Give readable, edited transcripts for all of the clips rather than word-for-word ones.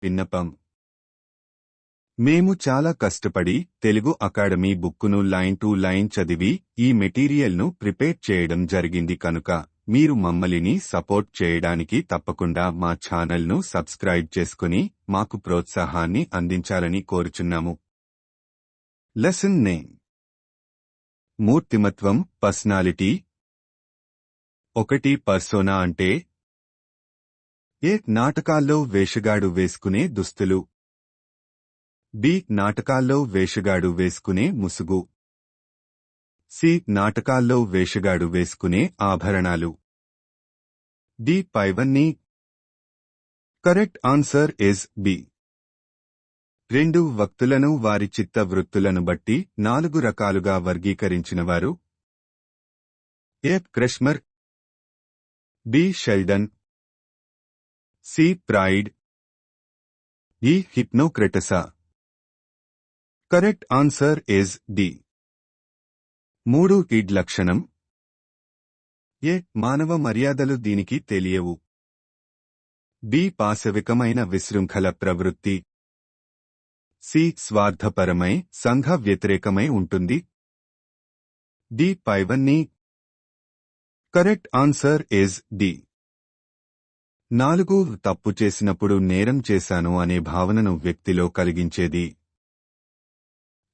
విన్నపం. మేము చాలా కష్టపడి తెలుగు అకాడమీ బుక్కును లైన్ టు లైన్ చదివి ఈ మెటీరియల్ను ప్రిపేర్ చేయడం జరిగింది కనుక మీరు మమ్మల్ని సపోర్ట్ చేయడానికి తప్పకుండా మా ఛానల్ను సబ్స్క్రైబ్ చేసుకుని మాకు ప్రోత్సాహాన్ని అందించాలని కోరుచున్నాము. లెసన్ నేమ్: మూర్తిమత్వం, పర్సనాలిటీ. 1. పర్సోనా అంటే ఏ. నాటకాల్లో వేషగాడు వేసుకునే దుస్తులు. బి. నాటకాల్లో వేషగాడు వేసుకునే ముసుగు. సి. నాటకాల్లో వేషగాడు వేసుకునే ఆభరణాలు. డి. పైవన్నీ. Correct answer is B. 2 వక్తులను వారి చిత్త వృత్తులను బట్టి 4 రకాలుగా వర్గీకరించినవారు. A. Kretschmer. B. Sheldon. C. Freud. D. Hippocrates. Correct answer is D. 3. Id లక్షణం. ఏ. మానవ మర్యాదలు దీనికి తెలియవు. బి. పాశవికమైన విశృంఖల ప్రవృత్తి. సి. స్వార్థపరమై సంఘ వ్యతిరేకమై ఉంటుంది. డి. పైవన్నీ. Correct answer is D. 4. తప్పు చేసినప్పుడు నేరం చేశాను అనే భావనను వ్యక్తిలో కలిగించేది.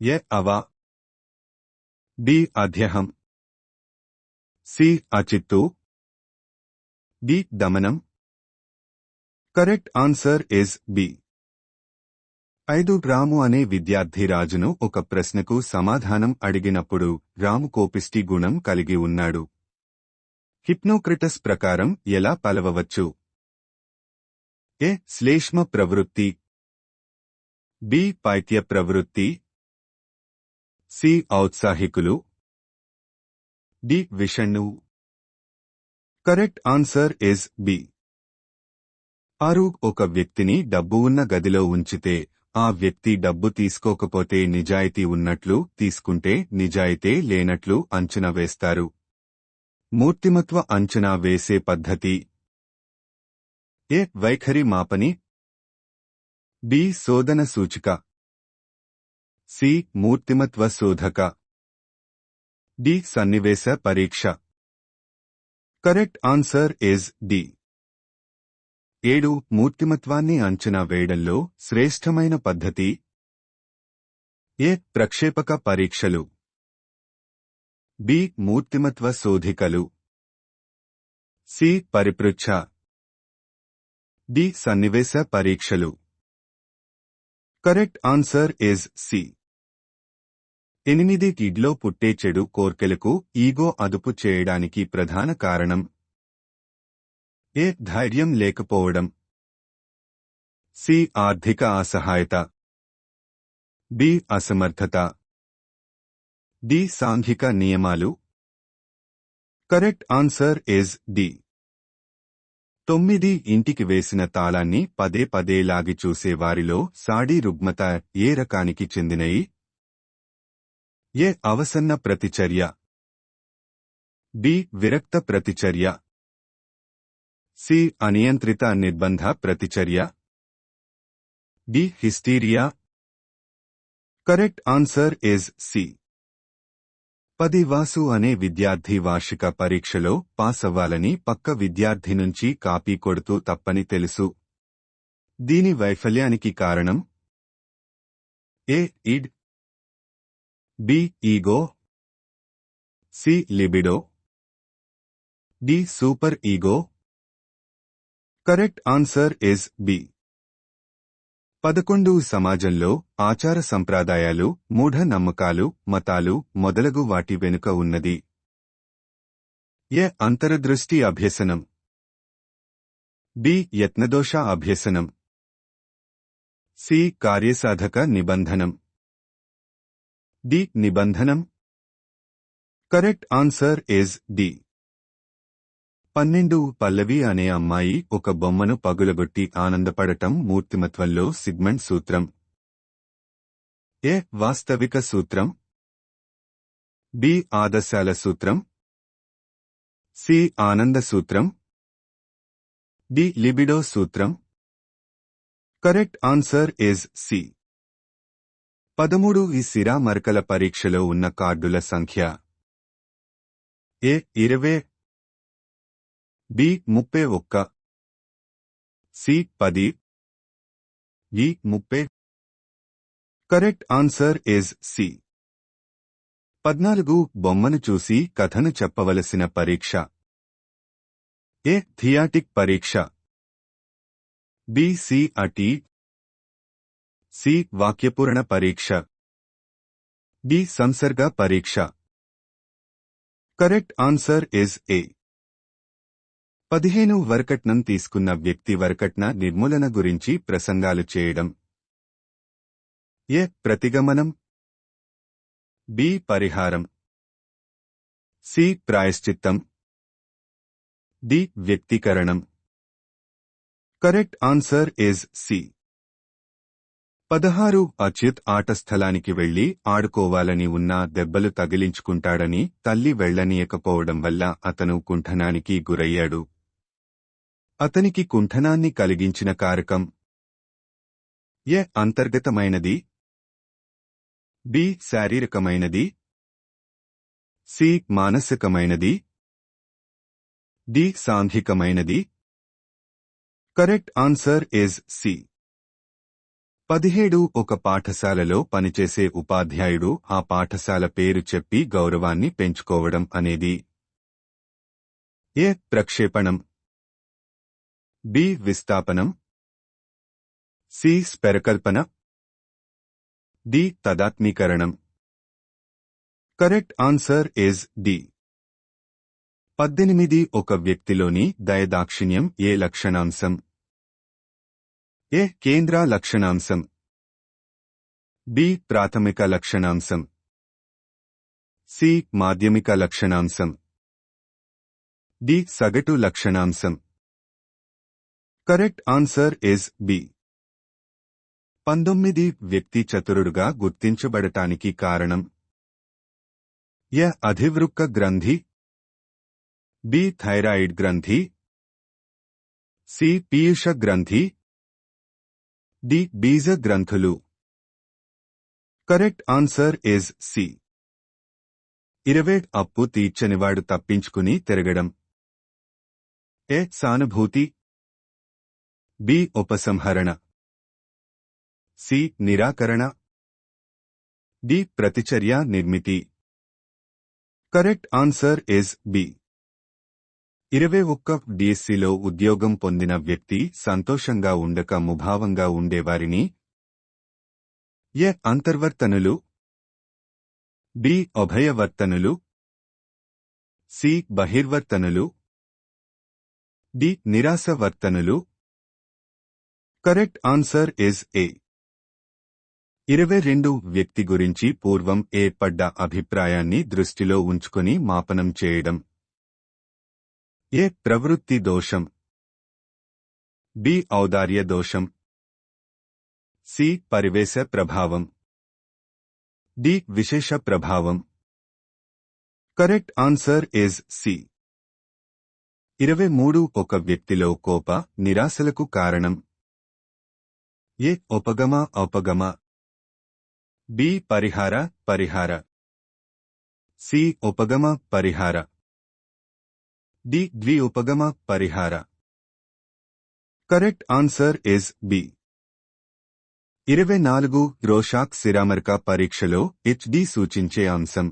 ఏ. అవా. బి. అధ్యహం. సి. అచిత్తు. డి. దమనం. Correct answer is B. 5. Ramu అనే విద్యార్థి రాజును ఒక ప్రశ్నకు సమాధానం అడిగినప్పుడు రాము కోపిష్టి గుణం కలిగి ఉన్నాడు. హిప్నోక్రటస్ ప్రకారం ఎలా పలవవచ్చు? ఏ. శ్లేష్మ ప్రవృత్తి. బి. పైత్య ప్రవృత్తి. సి. ఔత్సాహికులు. డి. విషణ్ణు. Correct answer is B. 6. ఒక వ్యక్తిని డబ్బు ఉన్న గదిలో ఉంచితే ఆ వ్యక్తి డబ్బు తీసుకోకపోతే నిజాయితీ ఉన్నట్లు, తీసుకుంటే నిజాయితీ లేనట్లు అంచనా వేస్తారు. మూర్తిమత్వ అంచనా వేసే పద్ధతి. ఏ. వైఖరి మాపని. బి. శోధన సూచిక. సి. మూర్తిమత్వ శోధక. డి. సన్నివేశ పరీక్ష. Correct answer is C. 7. మూర్తిమత్వాన్ని అంచనా వేయడంలో శ్రేష్టమైన పద్ధతి. ఏ. ప్రక్షేపక పరీక్షలు. బి. మూర్తిమత్వ శోధికలు. సి. పరిపృచ్ఛ. డి. సన్నివేశ పరీక్షలు. Correct answer is C. 8. కిడ్లో పుట్టే చెడు కోర్కెలకు ఈగో అదుపు చేయడానికి ప్రధాన కారణం. ఏ. ధైర్యం లేకపోవడం. సి. ఆర్థిక అసహాయత. బి. అసమర్థత. డి. సాంఘిక నియమాలు. Correct answer is D. 9. ఇంటికి వేసిన తాళాన్ని పదే పదే లాగి చూసే వారిలో సాడీ రుగ్మత ఏ రకానికి చెందినయి? ఏ. అవసన్న ప్రతిచర్య. బి. విరక్త ప్రతిచర్య. సి. అనియంత్రిత నిర్బంధ ప్రతిచర్య. D. Hysteria. Correct answer is C. 10. వాసు అనే విద్యార్థి వార్షిక పరీక్షలో పాస్ అవ్వాలని పక్క విద్యార్థి నుంచి కాపీ కొడుతూ తప్పని తెలుసు. దీని వైఫల్యానికి కారణం. A. Id. B. Ego. C. Libido. D. Super ego. Correct answer is B. 11. సమాజంలో ఆచార సంప్రదాయాలు, మూఢ నమ్మకాలు, మతాలు మొదలగు వాటి వెనుక ఉన్నది. ఏ. అంతరదృష్టి అభ్యసనం. బి. యత్నదోష అభ్యసనం. సి. కార్యసాధక నిబంధనం. డి. నిబంధనం. Correct answer is D. 12. Pallavi అనే అమ్మాయి ఒక బొమ్మను పగులగొట్టి ఆనందపడటం మూర్తిమత్వంలో సిగ్మండ్ సూత్రం. ఏ. వాస్తవిక సూత్రం. బి. ఆదర్శాల సూత్రం. సి. ఆనంద సూత్రం. డి. లిబిడో సూత్రం. Correct answer is C. 13 ఈ సిరా మరకల పరీక్షలో ఉన్న కార్డుల సంఖ్య. ఏ 20, బి 31, సి 10, ఈ 30. Correct answer is C. 14 బొమ్మను చూసి కథను చెప్పవలసిన పరీక్ష. ఏ థియాటిక్ పరీక్ష, బి సి అటి, సి వాక్యపూరణ పరీక్ష, డి సంసర్గ పరీక్ష. కరెక్ట్ ఆన్సర్ ఇస్ ఏ. 15 వరకట్నం తీసుకున్న వ్యక్తి వరకట్న నిర్మూలన గురించి ప్రసంగాలు చేయడం. ఏ ప్రతిగమనం, బి పరిహారం, సి ప్రాయశ్చిత్తం, డి వ్యక్తీకరణం. Correct answer is C. 16 Achyut ఆట స్థలానికి వెళ్లి ఆడుకోవాలని ఉన్నా దెబ్బలు తగిలించుకుంటాడని తల్లి వెళ్లనీయకపోవడం వల్ల అతను కుంఠనానికి గురయ్యాడు. అతనికి కుంఠనాన్ని కలిగించిన కారకం. ఏ అంతర్గతమైనది, బి శారీరకమైనది, సి మానసికమైనది, డి సాంఘికమైనది. Correct answer is C. 17 ఒక పాఠశాలలో పనిచేసే ఉపాధ్యాయుడు ఆ పాఠశాల పేరు చెప్పి గౌరవాన్ని పెంచుకోవడం అనేది. ఏ ప్రక్షేపణం, బి విస్థాపనం, సి స్పెరకల్పన, డి తదాత్మీకరణం. Correct answer is D. 18 ఒక వ్యక్తిలోని దయదాక్షిణ్యం ఏ లక్షణాంశం. ఏ కేంద్ర లక్షణాంశం, బి ప్రాథమిక లక్షణాంశం, సి మాధ్యమిక లక్షణాంశం, డి సగటు లక్షణాంశం. Correct answer is B. 19 వ్యక్తి చతురుడుగా గుర్తించబడటానికి కారణం. ఏ అధివృక్క గ్రంథి, బి థైరాయిడ్ గ్రంథి, సి పీయూష గ్రంథి, డి బీజ గ్రంథులు. Correct answer is C. 20 అప్పు తీర్చనివాడు తప్పించుకుని తిరగడం. ఏ సానుభూతి, బి ఉపసంహరణ, సి నిరాకరణ, డి ప్రతిచర్య నిర్మితి. Correct answer is B. 21 డిఎస్సిలో ఉద్యోగం పొందిన వ్యక్తి సంతోషంగా ఉండక ముభావంగా ఉండేవారిని. ఏ అంతర్వర్తనులు, బి అభయవర్తనులు, సి బహిర్వర్తనులు, డి నిరాశవర్తనులు. Correct answer is A. 22 వ్యక్తి గురించి పూర్వం ఏర్పడ్డ అభిప్రాయాన్ని దృష్టిలో ఉంచుకొని మాపనం చేయడం. ఏ ప్రవృత్తి దోషం, బి ఔదార్య దోషం, సి పరివేశ ప్రభావం, డి విశేష ప్రభావం. Correct answer is C. 23 ఒక వ్యక్తిలో కోప నిరాశలకు కారణం. ఏ ఉపగమ ఔపగమ, బి పరిహార పరిహార, సి ఉపగమ పరిహార, డి ద్వి ఉపగమ పరిహార. Correct answer is B. 24 Rorschach సిరామర్క పరీక్షలో హెచ్డి సూచించే అంశం.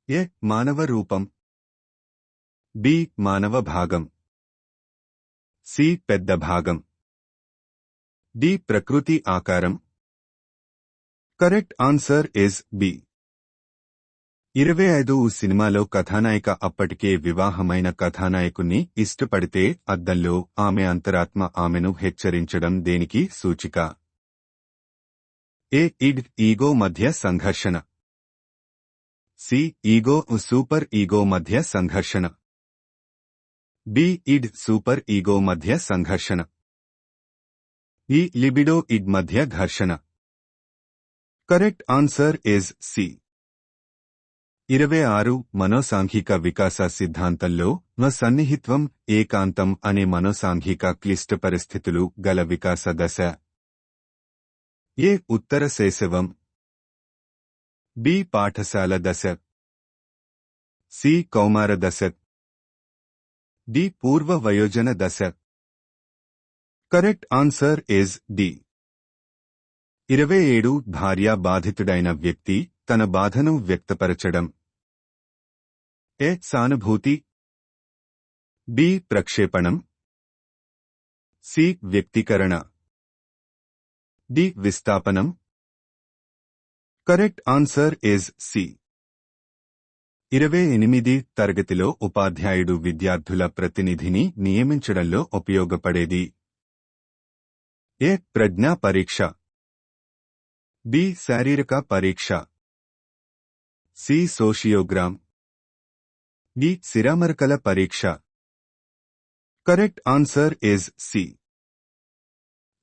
ఏ మానవ రూపం, బి మానవ భాగం, సి పెద్ద భాగం, డి ప్రకృతి ఆకారం. Correct answer is B. 25 సినిమాలో కథానాయిక అప్పటికే వివాహమైన కథానాయకుణ్ణి ఇష్టపడితే అద్దంలో ఆమె అంతరాత్మ ఆమెను హెచ్చరించడం దేనికి సూచిక. ఏ ఇడ్ ఈగో మధ్య సంఘర్షణ, సి ఈగో సూపర్ ఈగో మధ్య సంఘర్షణ, బి ఇడ్ సూపర్ ఈగో మధ్య సంఘర్షణ, ఈ లిబిడో ఇడ్ మధ్య ఘర్షణ. Correct answer is C. 26 మనోసాంఘిక వికాస సిద్ధాంతంలో సన్నిహిత్వం ఏకాంతం అనే మనోసాంఘిక క్లిష్ట పరిస్థితులు గల వికాస దశ. ఏ ఉత్తర శైశవం, బి పాఠశాల దశ, సి కౌమార దశ, డి పూర్వ వయోజన దశ. Correct answer is D. 27 భార్య బాధితుడైన వ్యక్తి తన బాధను వ్యక్తపరచడం. ఏ సానుభూతి, బి ప్రక్షేపణం, సి వ్యక్తీకరణ, డి విస్థాపనం. Correct answer is C. 28 తరగతిలో ఉపాధ్యాయుడు విద్యార్థుల ప్రతినిధిని నియమించడంలో ఉపయోగపడేది. ఏ ప్రజ్ఞా పరీక్ష, బి శారీరక పరీక్ష, సి సోషియోగ్రామ్, డి సిరామరకల పరీక్ష. Correct answer is C.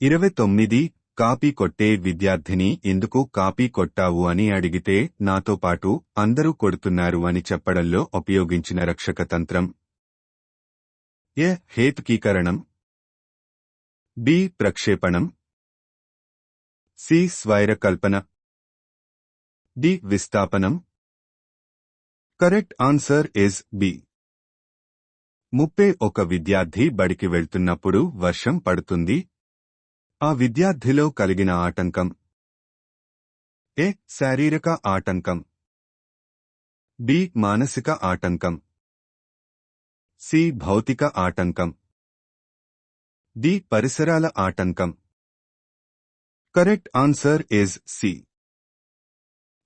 29 copy కొట్టే విద్యార్థిని ఎందుకు కాపీ కొట్టావు అని అడిగితే నాతో పాటు అందరూ కొడుతున్నారు అని చెప్పడంలో ఉపయోగించిన రక్షక తంత్రం. ఏ హేతుకీకరణం, బి ప్రక్షేపణం, సి స్వైరకల్పన, డి విస్థాపనం. Correct answer is B. 31 విద్యార్థి బడికి వెళ్తున్నప్పుడు వర్షం పడుతుంది. ఆ విద్యార్థిలో కలిగిన ఆటంకం. ఏ శారీరక ఆటంకం, బి మానసిక ఆటంకం, సి భౌతిక ఆటంకం, డి పరిసరాల ఆటంకం. Correct answer is C.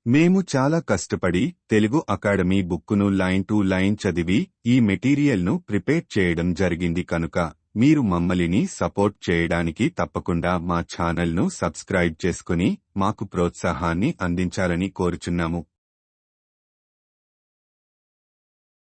మేము చాలా కష్టపడి తెలుగు అకాడమీ బుక్కును లైన్ టు లైన్ చదివి ఈ మెటీరియల్ను ప్రిపేర్ చేయడం జరిగింది కనుక మీరు మమ్మల్ని సపోర్ట్ చేయడానికి తప్పకుండా మా ఛానల్ను సబ్స్క్రైబ్ చేసుకుని మాకు ప్రోత్సాహాన్ని అందించాలని కోరుచున్నాము.